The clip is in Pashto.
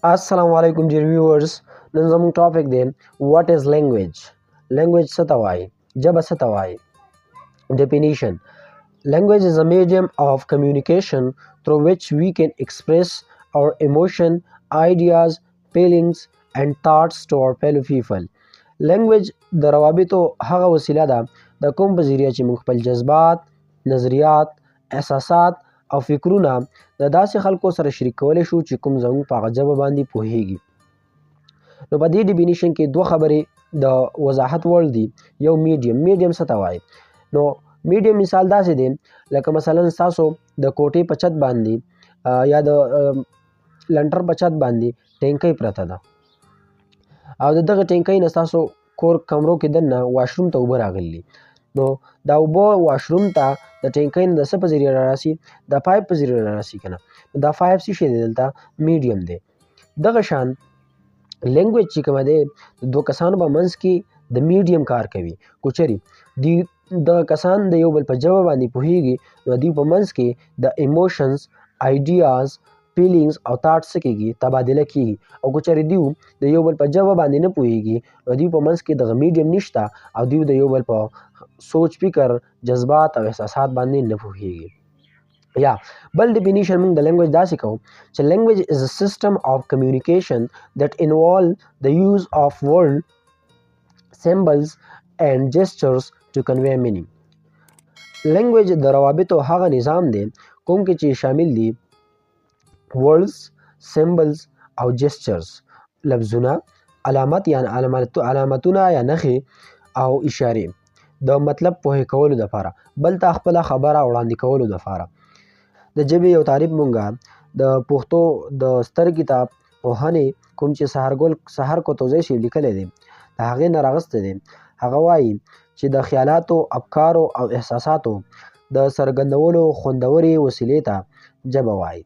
Assalamu alaikum dear viewers. نن زموږ ټاپک دی what is language. language څه ته وایي؟ ژبه څه ته وایي؟ definition. Language is a medium of communication through which we can express our emotion, ideas, feelings and thoughts to our fellow people. language د روابطو هغه وسیله ده د کوم په ذریعه چې موږ خپل جذبات، نظریات، احساسات او فکرونه د داسې خلکو سره شریک کولی شو چې کوم زموږ په هغه ژبه باندې پوهیږي. نو په دې ډیفینیشن کې دوه خبرې د وضاحت وړ دي. یو میډیم څه ته وایي؟ نو میډیم مثال داسې دی لکه مثلا ستاسو د کوټې په چت باندې یا د لنټر په چت باندې ټینکۍ پرته ده او د دغه ټینکۍ نه ستاسو کور کمرو کې دننه واشروم ته اوبه راغلي. نو دا اوبه واشروم ته د ټینکۍ نه د څه په ذریعه راراسي؟ د پایپ په ذریعه راراسي که نه. دا پایپ څه شی دی؟ دلته میډیم دی. دغه شان لینګویج چې کومه دی د دوه کسانو په منځ کې د میډیم کار کوي. که چېرې دغه کسان د یو بل په ژبه باندې پوهیږي نو دوی په منځ کې د ایموشنز، آیډیاز، فیلینګز او تاټس څه کېږي؟ تبادله کېږي. او که چېرې دوی د یو بل په ژبه باندې نه پوهیږي نو دوی په منځ کې دغه میډیم نشته او دوی د یو بل په سوچ، فکر، جذبات او احساسات باندې نه پوهیږي. یا بل ډیفینیشن موږ د لینګویج داسې کوو چې لینګویج از a system of communication that involve the use of word, symbols and gestures to convey meaning. لینګویج د روابطو هغه نظام دی کوم کې چې شامل دي words, symbols او gestures، لفظونه، علامت یا علامتونه یا نښې او اشارې د مطلب پوهې کولو دپاره، بل ته خپله خبره وړاندې کولو دپاره. د ژبې یو تعریف مونږه د پښتو د ستر کتاب پوهنې کوم چې سحر کوتوزی صاحب لیکلی دی د هغې نه راغستی دی. هغه وایي چې د خیالاتو، افکارو او احساساتو د څرګندولو خوندورې وسیلې ته ژبه وایي.